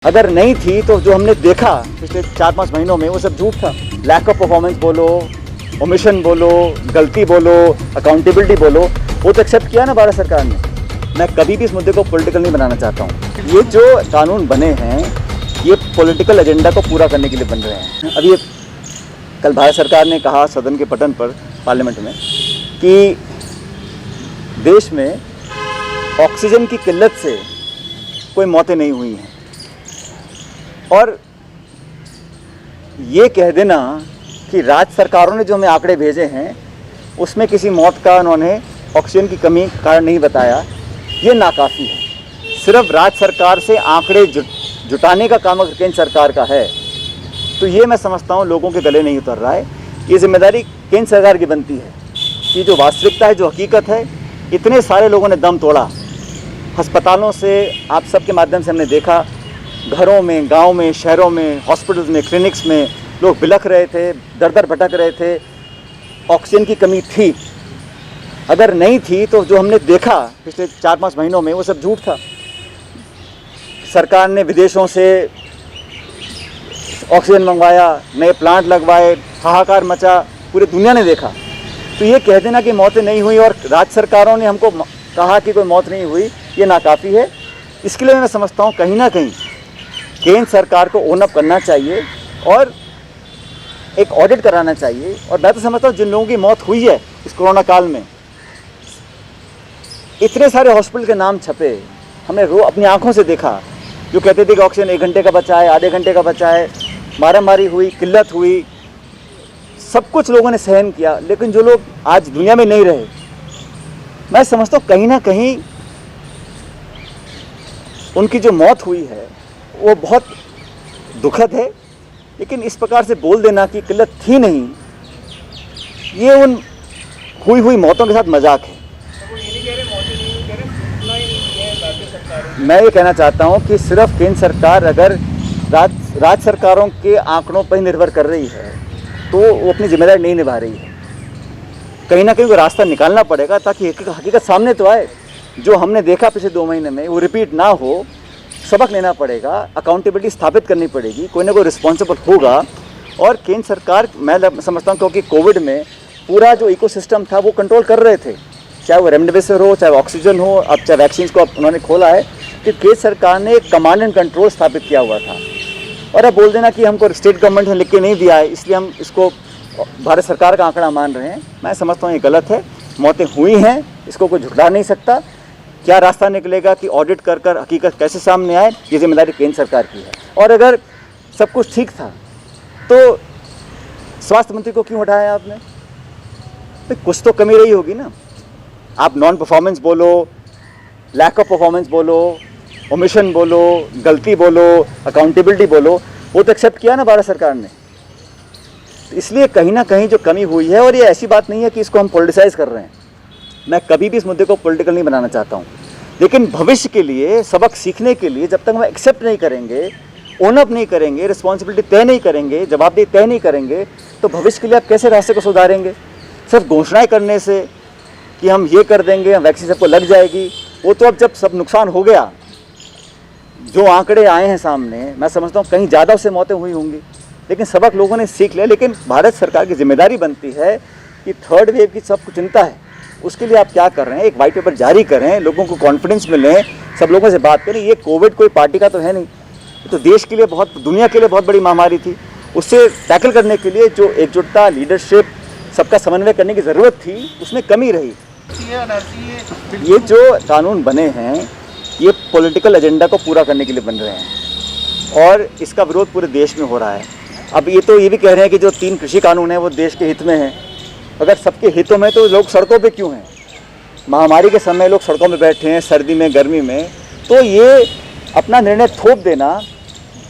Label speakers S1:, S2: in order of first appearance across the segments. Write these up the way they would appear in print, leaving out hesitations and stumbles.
S1: अगर नहीं थी तो जो हमने देखा पिछले 4-5 महीनों में वो सब झूठ था। लैक ऑफ परफॉर्मेंस बोलो, ओमिशन बोलो, गलती बोलो, अकाउंटेबिलिटी बोलो, वो तो एक्सेप्ट किया ना भारत सरकार ने। मैं कभी भी इस मुद्दे को पॉलिटिकल नहीं बनाना चाहता हूँ। ये जो कानून बने हैं ये पॉलिटिकल एजेंडा को पूरा करने के लिए बन रहे हैं। अभी कल भारत सरकार ने कहा सदन के पटल पर पार्लियामेंट में कि देश में ऑक्सीजन की किल्लत से कोई मौतें नहीं हुई हैं, और ये कह देना कि राज्य सरकारों ने जो हमें आंकड़े भेजे हैं उसमें किसी मौत का उन्होंने ऑक्सीजन की कमी कारण नहीं बताया, ये नाकाफ़ी है। सिर्फ राज्य सरकार से आंकड़े जुटाने का काम अगर केंद्र सरकार का है तो ये मैं समझता हूँ लोगों के गले नहीं उतर रहा है। ये जिम्मेदारी केंद्र सरकार की बनती है कि जो वास्तविकता है, जो हकीकत है, इतने सारे लोगों ने दम तोड़ा। अस्पतालों से आप सबके माध्यम से हमने देखा, घरों में, गांव में, शहरों में, हॉस्पिटल्स में, क्लिनिक्स में लोग बिलख रहे थे, दर दर भटक रहे थे। ऑक्सीजन की कमी थी, अगर नहीं थी तो जो हमने देखा पिछले 4-5 महीनों में वो सब झूठ था। सरकार ने विदेशों से ऑक्सीजन मंगवाया, नए प्लांट लगवाए, हाहाकार मचा, पूरी दुनिया ने देखा। तो ये कह देना कि मौतें नहीं हुई और राज्य सरकारों ने हमको कहा कि कोई मौत नहीं हुई, ये नाकाफ़ी है। इसके लिए मैं समझता हूँ कहीं ना कहीं केंद्र सरकार को ओन अप करना चाहिए और एक ऑडिट कराना चाहिए। और मैं तो समझता हूँ जिन लोगों की मौत हुई है इस कोरोना काल में, इतने सारे हॉस्पिटल के नाम छपे, हमने अपनी आंखों से देखा, जो कहते थे कि ऑक्सीजन 1 घंटे का बचा है, आधे घंटे का बचा है, मारामारी हुई, किल्लत हुई, सब कुछ लोगों ने सहन किया। लेकिन जो लोग आज दुनिया में नहीं रहे, मैं समझता हूँ कहीं ना कहीं उनकी जो मौत हुई है वो बहुत दुखद है। लेकिन इस प्रकार से बोल देना कि किल्लत थी नहीं, ये उन हुई मौतों के साथ मजाक है। मैं ये कहना चाहता हूँ कि सिर्फ केंद्र सरकार अगर राज्य सरकारों के आंकड़ों पर ही निर्भर कर रही है तो वो अपनी जिम्मेदारी नहीं निभा रही है। कहीं ना कहीं वो रास्ता निकालना पड़ेगा ताकि हकीकत सामने तो आए। जो हमने देखा पिछले 2 महीने में वो रिपीट ना हो, सबक लेना पड़ेगा, अकाउंटेबिलिटी स्थापित करनी पड़ेगी, कोई ना कोई रिस्पॉन्सिबल होगा। और केंद्र सरकार, मैं समझता हूँ, क्योंकि कोविड में पूरा जो इकोसिस्टम था वो कंट्रोल कर रहे थे, चाहे वो रेमडेसिविर हो, चाहे ऑक्सीजन हो, अब चाहे वैक्सीन को उन्होंने खोला है कि केंद्र सरकार ने एक कमांड एंड कंट्रोल स्थापित किया हुआ था। और अब बोल देना कि हमको स्टेट गवर्नमेंट ने लिख के नहीं दिया है इसलिए हम इसको भारत सरकार का आंकड़ा मान रहे हैं, मैं समझता हूँ ये गलत है। मौतें हुई हैं, इसको कोई झुठला नहीं सकता। क्या रास्ता निकलेगा कि ऑडिट कर हकीकत कैसे सामने आए, ये जिम्मेदारी केंद्र सरकार की है। और अगर सब कुछ ठीक था तो स्वास्थ्य मंत्री को क्यों हटाया आपने? तो कुछ तो कमी रही होगी ना। आप नॉन परफॉर्मेंस बोलो, लैक ऑफ परफॉर्मेंस बोलो, ओमिशन बोलो, गलती बोलो, अकाउंटेबिलिटी बोलो, वो तो एक्सेप्ट किया ना भारत सरकार ने। तो इसलिए कहीं ना कहीं जो कमी हुई है, और ये ऐसी बात नहीं है कि इसको हम पॉलिटिसाइज कर रहे हैं, मैं कभी भी इस मुद्दे को पॉलिटिकल नहीं बनाना चाहता हूँ। लेकिन भविष्य के लिए, सबक सीखने के लिए, जब तक हम एक्सेप्ट नहीं करेंगे, ओन अप नहीं करेंगे, रिस्पॉन्सिबिलिटी तय नहीं करेंगे, जवाबदेही तय नहीं करेंगे, तो भविष्य के लिए आप कैसे रास्ते को सुधारेंगे? सिर्फ घोषणाएं करने से कि हम ये कर देंगे, हम वैक्सीन सबको लग जाएगी, वो तो अब जब सब नुकसान हो गया, जो आंकड़े आए हैं सामने, मैं समझता हूँ कहीं ज़्यादा उससे मौतें हुई होंगी। लेकिन सबक लोगों ने सीख लिया। लेकिन भारत सरकार की जिम्मेदारी बनती है कि थर्ड वेव की सबको चिंता है, उसके लिए आप क्या कर रहे हैं? एक वाइट पेपर जारी करें, लोगों को कॉन्फिडेंस मिले, सब लोगों से बात करें। ये कोविड कोई पार्टी का तो है नहीं, तो देश के लिए, बहुत दुनिया के लिए बहुत बड़ी महामारी थी। उससे टैकल करने के लिए जो एकजुटता, लीडरशिप, सबका समन्वय करने की ज़रूरत थी, उसमें कमी रही। ये जो कानून बने हैं ये पॉलिटिकल एजेंडा को पूरा करने के लिए बन रहे हैं और इसका विरोध पूरे देश में हो रहा है। अब ये भी कह रहे हैं कि जो 3 कृषि कानून हैं वो देश के हित में हैं। अगर सबके हितों में तो लोग सड़कों पे क्यों हैं? महामारी के समय लोग सड़कों में बैठे हैं, सर्दी में, गर्मी में। तो ये अपना निर्णय थोप देना,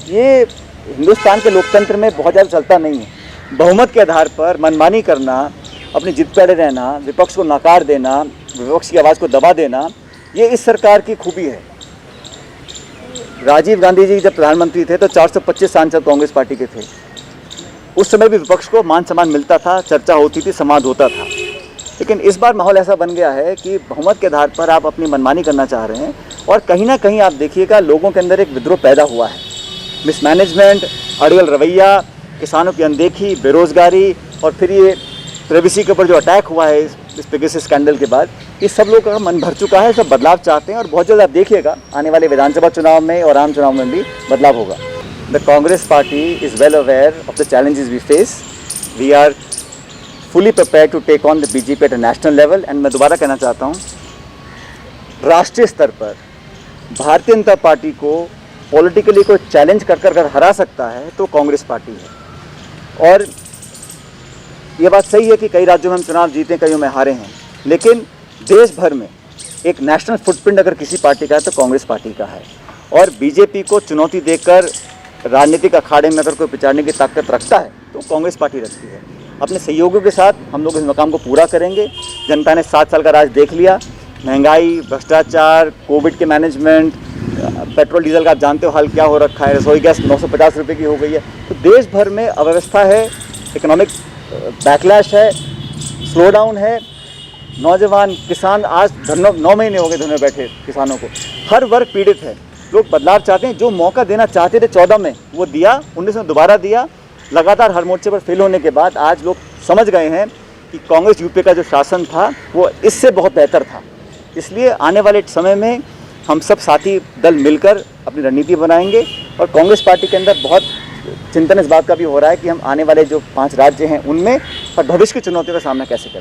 S1: ये हिंदुस्तान के लोकतंत्र में बहुत ज़्यादा चलता नहीं है। बहुमत के आधार पर मनमानी करना, अपनी जिद पर अड़े रहना, विपक्ष को नकार देना, विपक्ष की आवाज़ को दबा देना, ये इस सरकार की खूबी है। राजीव गांधी जी जब प्रधानमंत्री थे तो 425 सांसद कांग्रेस पार्टी के थे। उस समय भी विपक्ष को मान सम्मान मिलता था, चर्चा होती थी, संवाद होता था। लेकिन इस बार माहौल ऐसा बन गया है कि बहुमत के आधार पर आप अपनी मनमानी करना चाह रहे हैं और कहीं ना कहीं आप देखिएगा लोगों के अंदर एक विद्रोह पैदा हुआ है। मिसमैनेजमेंट, अड़ियल रवैया, किसानों की अनदेखी, बेरोजगारी और फिर ये प्रिवेसी के ऊपर जो अटैक हुआ है इस पेगासस स्कैंडल के बाद, ये सब लोगों का मन भर चुका है, सब बदलाव चाहते हैं और बहुत जल्द आप देखिएगा आने वाले विधानसभा चुनाव में और आम चुनाव में भी बदलाव होगा। The Congress party is well aware of the challenges we face. We are fully prepared to take on the BJP at a national level. And मैं दोबारा कहना चाहता हूँ, राष्ट्रीय स्तर पर भारतीय जनता पार्टी को पॉलिटिकली कोई चैलेंज कर कर हरा सकता है तो कांग्रेस पार्टी है। और ये बात सही है कि कई राज्यों में हम चुनाव जीते, कईयों में हारे हैं, लेकिन देश भर में एक नेशनल फुटप्रिंट अगर किसी पार्टी का है तो कांग्रेस पार्टी का है। और बीजेपी को चुनौती देकर राजनीतिक अखाड़े में अगर कोई विचारने की ताकत रखता है तो कांग्रेस पार्टी रखती है। अपने सहयोगियों के साथ हम लोग इस मकाम को पूरा करेंगे। जनता ने 7 साल का राज देख लिया, महंगाई, भ्रष्टाचार, कोविड के मैनेजमेंट, पेट्रोल डीजल का आप जानते हो हाल क्या हो रखा है, रसोई गैस 950 रुपये की हो गई है। तो देश भर में अव्यवस्था है, इकोनॉमिक बैकलैश है, स्लो डाउन है। नौजवान किसान आज 9 महीने हो गए धरने बैठे, किसानों को हर वर्ग पीड़ित है। लोग बदलाव चाहते हैं, जो मौका देना चाहते थे 14 में वो दिया, 19 में दोबारा दिया। लगातार हर मोर्चे पर फेल होने के बाद आज लोग समझ गए हैं कि कांग्रेस यूपी का जो शासन था वो इससे बहुत बेहतर था। इसलिए आने वाले समय में हम सब साथी दल मिलकर अपनी रणनीति बनाएंगे। और कांग्रेस पार्टी के अंदर बहुत चिंतन इस बात का भी हो रहा है कि हम आने वाले जो 5 राज्य हैं उनमें और भविष्य की चुनौतियों का सामना कैसे करें।